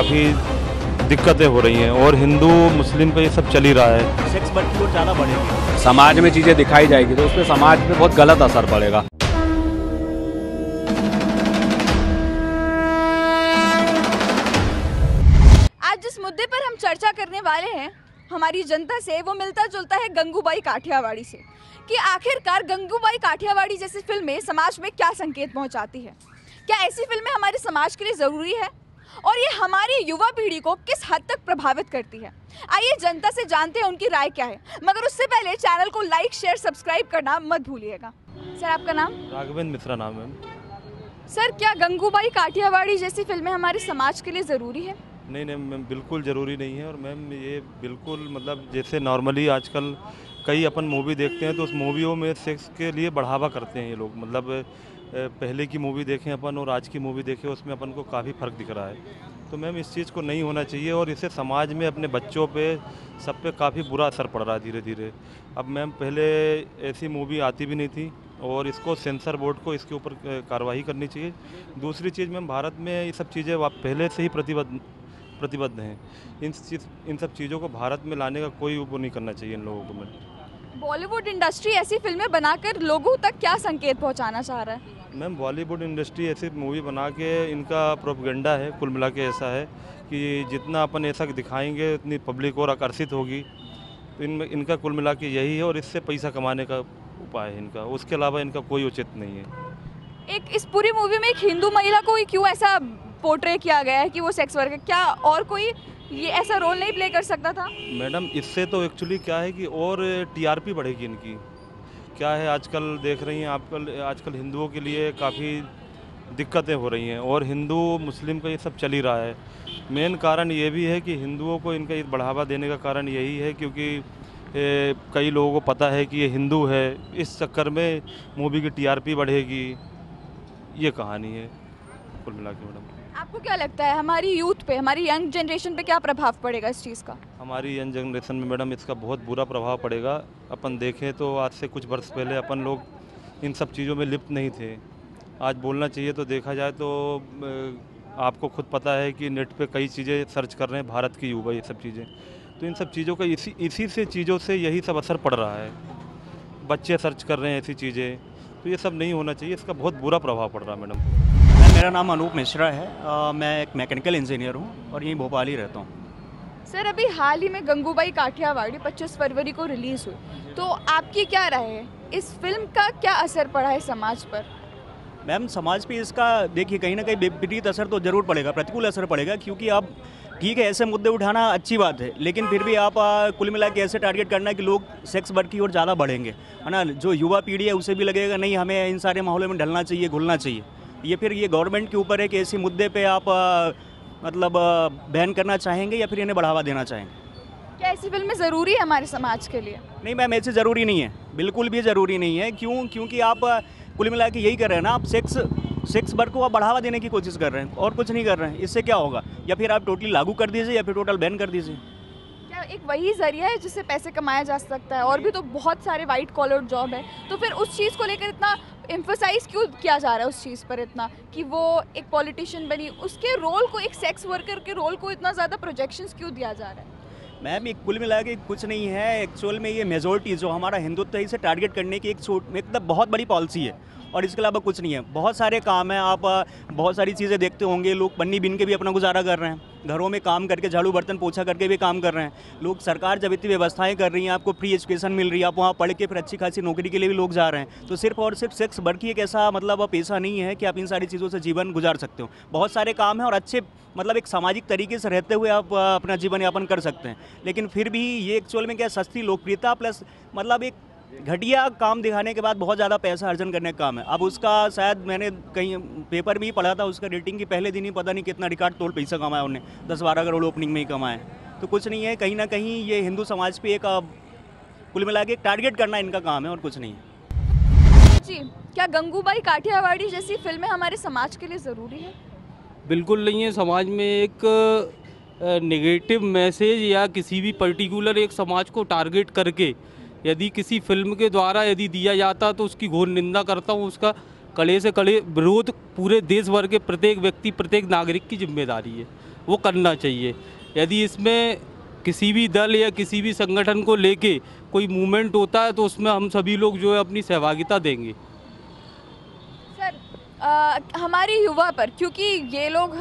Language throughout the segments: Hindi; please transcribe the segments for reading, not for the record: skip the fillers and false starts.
काफ़ी दिक्कतें हो रही हैं और हिंदू मुस्लिम का ये सब चल ही रहा है। सेक्स बढ़ की ओर ज़्यादा बढ़ेगी, समाज में चीज़ें दिखाई जाएगी तो उसमें समाज पे बहुत गलत असर पड़ेगा। आज जिस मुद्दे पर हम चर्चा करने वाले हैं हमारी जनता से, वो मिलता जुलता है गंगूबाई काठियावाड़ी से कि आखिरकार गंगूबाई काठियावाड़ी जैसी फिल्में समाज में क्या संकेत पहुंचाती है। क्या ऐसी फिल्में हमारे समाज के लिए ज़रूरी है और ये हमारी युवा पीढ़ी को किस हद तक प्रभावित करती है। आइए जनता से जानते हैं उनकी राय क्या है, मगर उससे पहले चैनल को लाइक शेयर सब्सक्राइब करना मत भूलिएगा। सर, आपका नाम? राघवेंद्र मिश्रा नाम है। सर, क्या गंगूबाई काठियावाड़ी जैसी फिल्में हमारे समाज के लिए ज़रूरी है? नहीं मैम, बिल्कुल ज़रूरी नहीं है। और मैम ये बिल्कुल मतलब जैसे नॉर्मली आजकल कई अपन मूवी देखते हैं तो उस मूवियों में सेक्स के लिए बढ़ावा करते हैं ये लोग। मतलब पहले की मूवी देखें अपन और आज की मूवी देखें, उसमें अपन को काफ़ी फ़र्क दिख रहा है। तो मैम इस चीज़ को नहीं होना चाहिए और इससे समाज में अपने बच्चों पे सब पे काफ़ी बुरा असर पड़ रहा है धीरे धीरे। अब मैम पहले ऐसी मूवी आती भी नहीं थी और इसको सेंसर बोर्ड को इसके ऊपर कार्रवाई करनी चाहिए। दूसरी चीज़ मैम, भारत में ये सब चीज़ें पहले से ही प्रतिबद्ध हैं। इन सब चीज़ों को भारत में लाने का कोई वो नहीं करना चाहिए इन लोगों को। मैम बॉलीवुड इंडस्ट्री ऐसी फिल्में बनाकर लोगों तक क्या संकेत पहुंचाना चाह रहा है? मैम बॉलीवुड इंडस्ट्री ऐसी मूवी बना के इनका प्रोपेगेंडा है, कुल मिला के ऐसा है कि जितना अपन ऐसा दिखाएंगे उतनी पब्लिक और आकर्षित होगी। तो इनका कुल मिला के यही है और इससे पैसा कमाने का उपाय है इनका, उसके अलावा इनका कोई उचित नहीं है। एक इस पूरी मूवी में एक हिंदू महिला को ही क्यों ऐसा पोर्ट्रे किया गया है कि वो सेक्स वर्कर, क्या और कोई ये ऐसा रोल नहीं प्ले कर सकता था? मैडम इससे तो एक्चुअली क्या है कि और टीआरपी बढ़ेगी इनकी। क्या है, आजकल देख रही हैं आजकल हिंदुओं के लिए काफ़ी दिक्कतें हो रही हैं और हिंदू मुस्लिम का ये सब चल ही रहा है। मेन कारण ये भी है कि हिंदुओं को इनका ये बढ़ावा देने का कारण यही है क्योंकि कई लोगों को पता है कि ये हिंदू है, इस चक्कर में मूवी की टीआरपी बढ़ेगी। ये कहानी है कुल मिला के। मैडम आपको क्या लगता है हमारी यूथ पे, हमारी यंग जनरेशन पे क्या प्रभाव पड़ेगा इस चीज़ का? हमारी यंग जनरेशन में मैडम इसका बहुत बुरा प्रभाव पड़ेगा। अपन देखें तो आज से कुछ वर्ष पहले अपन लोग इन सब चीज़ों में लिप्त नहीं थे। आज बोलना चाहिए तो देखा जाए तो आपको खुद पता है कि नेट पे कई चीज़ें सर्च कर रहे हैं भारत की युवा, ये सब चीज़ें। तो इन सब चीज़ों का इसी से चीज़ों से यही सब असर पड़ रहा है। बच्चे सर्च कर रहे हैं ऐसी चीज़ें, तो ये सब नहीं होना चाहिए। इसका बहुत बुरा प्रभाव पड़ रहा है। मैडम मेरा नाम अनूप मिश्रा है, मैं एक मैकेनिकल इंजीनियर हूँ और यहीं भोपाल ही रहता हूँ। सर, अभी हाल ही में गंगूबाई काठियावाड़ी 25 फरवरी को रिलीज़ हुई, तो आपकी क्या राय है, इस फिल्म का क्या असर पड़ा है समाज पर? मैम समाज पे इसका देखिए कहीं ना कहीं विपरीत असर तो ज़रूर पड़ेगा, प्रतिकूल असर पड़ेगा, क्योंकि आप ठीक है ऐसे मुद्दे उठाना अच्छी बात है, लेकिन फिर भी आप कुल मिला के ऐसे टारगेट करना है कि लोग सेक्स वर्क की ओर ज़्यादा बढ़ेंगे, है ना। जो युवा पीढ़ी है उसे भी लगेगा नहीं, हमें इन सारे माहौलों में ढलना चाहिए, घुलना चाहिए। ये फिर ये गवर्नमेंट के ऊपर है कि ऐसे मुद्दे पे आप मतलब बैन करना चाहेंगे या फिर इन्हें बढ़ावा देना चाहेंगे। क्या ऐसी फिल्में ज़रूरी है हमारे समाज के लिए? नहीं मैम, ऐसे ज़रूरी नहीं है, बिल्कुल भी ज़रूरी नहीं है। क्योंकि आप कुल मिला के यही कर रहे हैं ना, आप सेक्स वर्क को आप बढ़ावा देने की कोशिश कर रहे हैं और कुछ नहीं कर रहे हैं। इससे क्या होगा, या फिर आप टोटली लागू कर दीजिए या फिर टोटल बैन कर दीजिए। क्या एक वही जरिया है जिससे पैसे कमाया जा सकता है? और भी तो बहुत सारे वाइट कॉलर जॉब है, तो फिर उस चीज़ को लेकर इतना एम्फोसाइज क्यों किया जा रहा है उस चीज़ पर इतना, कि वो एक पॉलिटिशियन बनी, उसके रोल को, एक सेक्स वर्कर के रोल को इतना ज़्यादा प्रोजेक्शंस क्यों दिया जा रहा है? मैम एक कुल मिला के कुछ नहीं है, एक्चुअल में ये मेजोरिटी जो हमारा हिंदुत्व है इसे टारगेट करने की एक बहुत बड़ी पॉलिसी है और इसके अलावा कुछ नहीं है। बहुत सारे काम हैं, आप बहुत सारी चीज़ें देखते होंगे, लोग पन्नी बिन के भी अपना गुजारा कर रहे हैं, घरों में काम करके, झाड़ू बर्तन पोछा करके भी काम कर रहे हैं लोग। सरकार जब इतनी व्यवस्थाएं कर रही हैं, आपको फ्री एजुकेशन मिल रही है, आप वहाँ पढ़ के फिर अच्छी खासी नौकरी के लिए भी लोग जा रहे हैं। तो सिर्फ और सिर्फ सेक्स वर्क ही एक ऐसा मतलब पेशा नहीं है कि आप इन सारी चीज़ों से जीवन गुजार सकते हो। बहुत सारे काम हैं और अच्छे मतलब एक सामाजिक तरीके से रहते हुए आप अपना जीवन यापन कर सकते हैं। लेकिन फिर भी ये एक्चुअल में क्या सस्ती लोकप्रियता प्लस मतलब एक घटिया काम दिखाने के बाद बहुत ज़्यादा पैसा अर्जन करने का काम है। अब उसका शायद मैंने कहीं पेपर में ही पढ़ा था, उसका रेटिंग की पहले दिन ही पता नहीं कितना रिकॉर्ड तोड़ पैसा कमाया उन्होंने, 10-12 करोड़ ओपनिंग में ही कमाए। तो कुछ नहीं है, कहीं ना कहीं ये हिंदू समाज पे एक कुल मिला के एक टारगेट करना इनका काम है और कुछ नहीं है। जी, क्या गंगूबाई काठियावाड़ी जैसी फिल्में हमारे समाज के लिए ज़रूरी है? बिल्कुल नहीं है। समाज में एक नेगेटिव मैसेज या किसी भी पर्टिकुलर एक समाज को टारगेट करके यदि किसी फिल्म के द्वारा यदि दिया जाता तो उसकी घोर निंदा करता हूँ। उसका कड़े से कड़े विरोध पूरे देश भर के प्रत्येक व्यक्ति, प्रत्येक नागरिक की जिम्मेदारी है। वो करना चाहिए। यदि इसमें किसी भी दल या किसी भी संगठन को लेके कोई मूवमेंट होता है तो उसमें हम सभी लोग जो है अपनी सहभागिता देंगे। सर हमारी युवा पर, क्योंकि ये लोग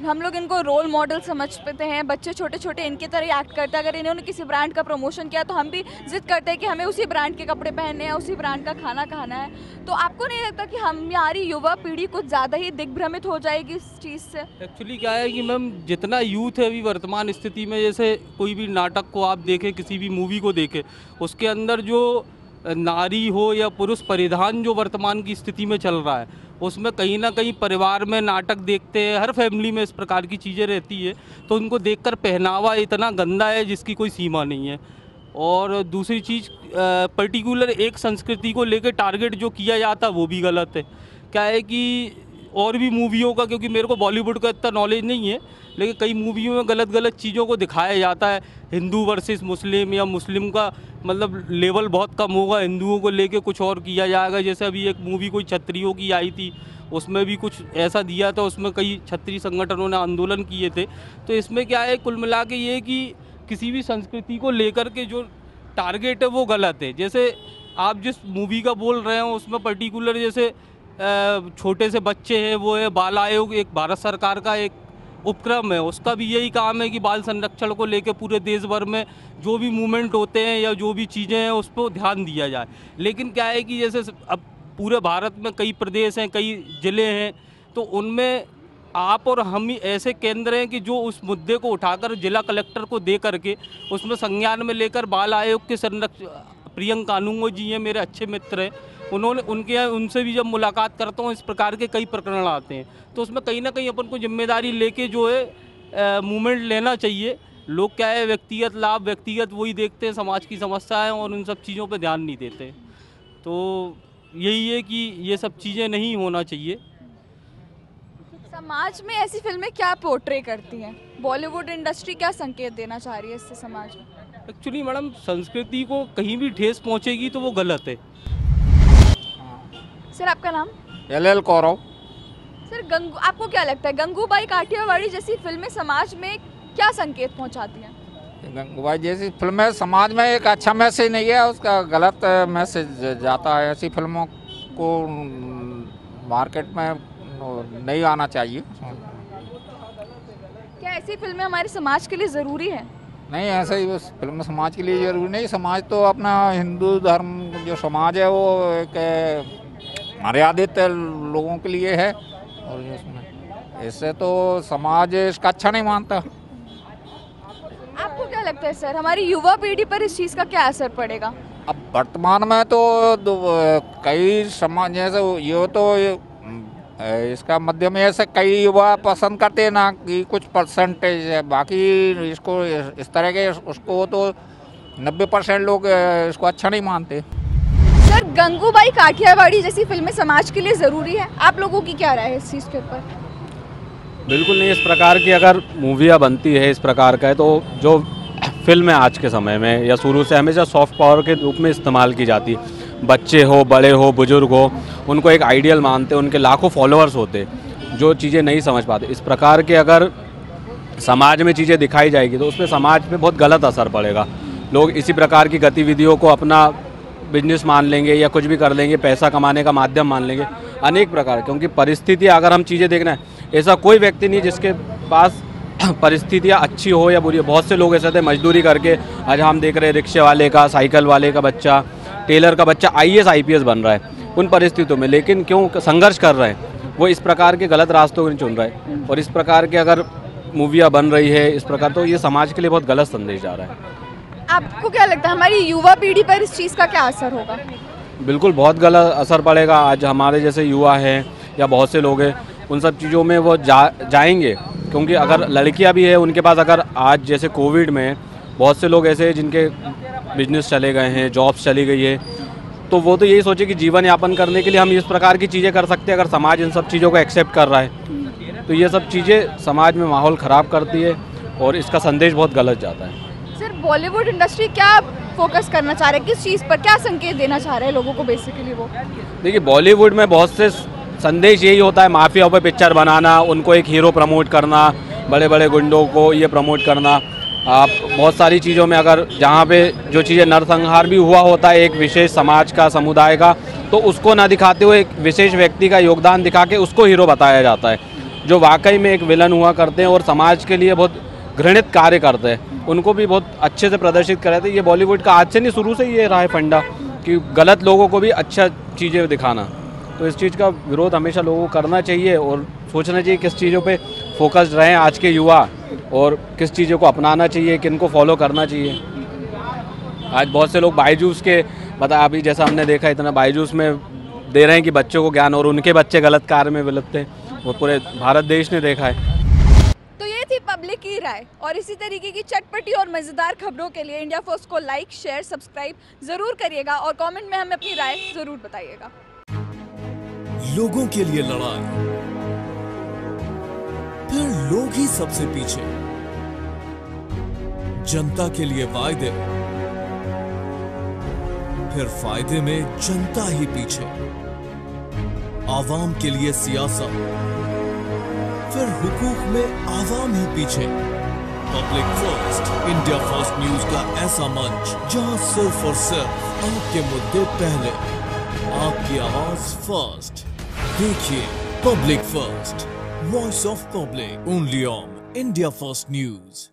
हम लोग इनको रोल मॉडल समझते हैं, बच्चे छोटे छोटे इनके तरह एक्ट करते हैं। अगर इन्होंने किसी ब्रांड का प्रमोशन किया तो हम भी जिद करते हैं कि हमें उसी ब्रांड के कपड़े पहनने हैं, उसी ब्रांड का खाना खाना है। तो आपको नहीं लगता कि हमारी युवा पीढ़ी कुछ ज़्यादा ही दिग्भ्रमित हो जाएगी इस चीज़ से? एक्चुअली क्या है कि मैम, जितना यूथ है अभी वर्तमान स्थिति में, जैसे कोई भी नाटक को आप देखें, किसी भी मूवी को देखें, उसके अंदर जो नारी हो या पुरुष परिधान जो वर्तमान की स्थिति में चल रहा है, उसमें कहीं ना कहीं परिवार में नाटक देखते हैं, हर फैमिली में इस प्रकार की चीज़ें रहती है, तो उनको देखकर पहनावा इतना गंदा है जिसकी कोई सीमा नहीं है। और दूसरी चीज़, पर्टिकुलर एक संस्कृति को लेकर टारगेट जो किया जाता है वो भी गलत है। क्या है कि और भी मूवियों का, क्योंकि मेरे को बॉलीवुड का इतना नॉलेज नहीं है, लेकिन कई मूवियों में गलत गलत चीज़ों को दिखाया जाता है, हिंदू वर्सेस मुस्लिम, या मुस्लिम का मतलब लेवल बहुत कम होगा, हिंदुओं को लेके कुछ और किया जाएगा। जैसे अभी एक मूवी कोई क्षत्रियों की आई थी, उसमें भी कुछ ऐसा दिया था, उसमें कई क्षत्रिय संगठनों ने आंदोलन किए थे। तो इसमें क्या है, कुल मिला के ये कि किसी भी संस्कृति को लेकर के जो टारगेट है वो गलत है। जैसे आप जिस मूवी का बोल रहे हो उसमें पर्टिकुलर जैसे छोटे से बच्चे हैं, वो है बाल आयोग, एक भारत सरकार का एक उपक्रम है, उसका भी यही काम है कि बाल संरक्षण को लेकर पूरे देश भर में जो भी मूवमेंट होते हैं या जो भी चीज़ें हैं उस पर ध्यान दिया जाए। लेकिन क्या है कि जैसे अब पूरे भारत में कई प्रदेश हैं, कई ज़िले हैं, तो उनमें आप और हम ही ऐसे केंद्र हैं कि जो उस मुद्दे को उठाकर जिला कलेक्टर को दे करके उसमें संज्ञान में लेकर बाल आयोग के संरक्षण, प्रियंका कानूंगो जी हैं, मेरे अच्छे मित्र हैं, उनसे भी जब मुलाकात करता हूँ इस प्रकार के कई प्रकरण आते हैं, तो उसमें कहीं ना कहीं अपन को जिम्मेदारी लेके जो है मूवमेंट लेना चाहिए। लोग क्या है, व्यक्तिगत लाभ, व्यक्तिगत वही देखते हैं, समाज की समस्याएं और उन सब चीज़ों पे ध्यान नहीं देते। तो यही है कि ये सब चीज़ें नहीं होना चाहिए। समाज में ऐसी फिल्में क्या पोर्ट्रे करती हैं? बॉलीवुड इंडस्ट्री क्या संकेत देना चाह रही है इससे समाज में? एक्चुअली मैडम, संस्कृति को कहीं भी ठेस पहुँचेगी तो वो गलत है। सर आपका नाम? LL कौरव। सर आपको क्या लगता है गंगूबाई काठियावाड़ी जैसी फिल्में समाज में क्या संकेत पहुंचाती हैं? गंगूबाई जैसी फिल्में समाज में एक अच्छा मैसेज नहीं है, उसका गलत मैसेज जाता है। ऐसी फिल्मों को मार्केट में नहीं आना चाहिए। क्या ऐसी फिल्में हमारे समाज के लिए ज़रूरी है? नहीं, ऐसा ही बस फिल्म समाज के लिए जरूरी नहीं। समाज तो अपना हिंदू धर्म जो समाज है वो एक मर्यादित लोगों के लिए है, और इससे तो समाज इसका अच्छा नहीं मानता। आपको क्या लगता है सर, हमारी युवा पीढ़ी पर इस चीज़ का क्या असर पड़ेगा? अब वर्तमान में तो कई समाज जैसे ये तो इसका मध्य में ऐसे कई युवा पसंद करते हैं ना कि कुछ परसेंटेज है, बाकी इसको इस तरह के उसको तो 90% लोग इसको अच्छा नहीं मानते। सर गंगूबाई काठियावाड़ी जैसी फिल्में समाज के लिए ज़रूरी है, आप लोगों की क्या राय है इस चीज़ के ऊपर? बिल्कुल नहीं। इस प्रकार की अगर मूवियाँ बनती है इस प्रकार का है, तो जो फिल्म है आज के समय में या शुरू से हमेशा सॉफ्ट पावर के रूप में इस्तेमाल की जाती है। बच्चे हो, बड़े हो, बुजुर्ग हो, उनको एक आइडियल मानते, उनके लाखों फॉलोअर्स होते जो चीज़ें नहीं समझ पाते। इस प्रकार के अगर समाज में चीज़ें दिखाई जाएगी तो उसमें समाज में बहुत गलत असर पड़ेगा। लोग इसी प्रकार की गतिविधियों को अपना बिजनेस मान लेंगे या कुछ भी कर लेंगे, पैसा कमाने का माध्यम मान लेंगे, अनेक प्रकार। क्योंकि परिस्थितियाँ अगर हम चीज़ें देखना है, ऐसा कोई व्यक्ति नहीं जिसके पास परिस्थितियाँ अच्छी हो या बुरी हो। बहुत से लोग ऐसे थे मजदूरी करके, आज हम देख रहे हैं रिक्शे वाले का, साइकिल वाले का बच्चा, टेलर का बच्चा IAS IPS बन रहा है उन परिस्थितियों में। लेकिन क्यों संघर्ष कर रहे हैं, वो इस प्रकार के गलत रास्तों को चुन रहे हैं। और इस प्रकार के अगर मूवियाँ बन रही है इस प्रकार, तो ये समाज के लिए बहुत गलत संदेश जा रहा है। आपको क्या लगता है हमारी युवा पीढ़ी पर इस चीज़ का क्या असर होगा? बिल्कुल बहुत गलत असर पड़ेगा। आज हमारे जैसे युवा हैं या बहुत से लोग हैं, उन सब चीज़ों में वो जाएंगे। क्योंकि अगर लड़कियां भी है उनके पास, अगर आज जैसे कोविड में बहुत से लोग ऐसे हैं जिनके बिजनेस चले गए हैं, जॉब्स चली गई है, तो वो तो यही सोचे कि जीवन यापन करने के लिए हम इस प्रकार की चीज़ें कर सकते हैं। अगर समाज इन सब चीज़ों को एक्सेप्ट कर रहा है तो ये सब चीज़ें समाज में माहौल ख़राब करती है और इसका संदेश बहुत गलत जाता है। सर बॉलीवुड इंडस्ट्री क्या फोकस करना चाह रहा है, किस चीज़ पर क्या संकेत देना चाह रहे हैं लोगों को बेसिकली? वो देखिए, बॉलीवुड में बहुत से संदेश यही होता है, माफियाओं पे पिक्चर बनाना, उनको एक हीरो प्रमोट करना, बड़े बड़े गुंडों को ये प्रमोट करना। आप बहुत सारी चीज़ों में अगर जहाँ पे जो चीज़ें नरसंहार भी हुआ होता है एक विशेष समाज का, समुदाय का, तो उसको ना दिखाते हुए एक विशेष व्यक्ति का योगदान दिखा के उसको हीरो बताया जाता है, जो वाकई में एक विलन हुआ करते हैं और समाज के लिए बहुत घृणित कार्य करते हैं, उनको भी बहुत अच्छे से प्रदर्शित कर रहे थे। ये बॉलीवुड का आज से नहीं, शुरू से ही ये रहा है फंडा कि गलत लोगों को भी अच्छा चीज़ें दिखाना। तो इस चीज़ का विरोध हमेशा लोगों को करना चाहिए और सोचना चाहिए किस चीज़ों पे फोकस्ड रहें आज के युवा और किस चीज़ों को अपनाना चाहिए, किन को फॉलो करना चाहिए। आज बहुत से लोग बायजूस के अभी जैसा हमने देखा इतना बायजूस में दे रहे हैं कि बच्चों को ज्ञान, और उनके बच्चे गलत कार्य में विलुप्त हैं, वो पूरे भारत देश ने देखा है। तो ये थी पब्लिक की राय, और इसी तरीके की चटपटी और मज़ेदार खबरों के लिए इंडिया फर्स्ट को लाइक, शेयर, सब्सक्राइब ज़रूर करिएगा और कमेंट में हमें अपनी राय ज़रूर बताइएगा। लोगों के लिए लड़ाई, फिर लोग ही सबसे पीछे, जनता के लिए वायदे, फिर फायदे में जनता ही पीछे, आवाम के लिए सियासत, फिर हुकूक में आवाम ही पीछे। Public first, India first news का ऐसा मंच जहां सिर्फ और सिर्फ आपके मुद्दे पहले, आपकी आवाज फर्स्ट। देखिए public first, voice of public, only on India first news.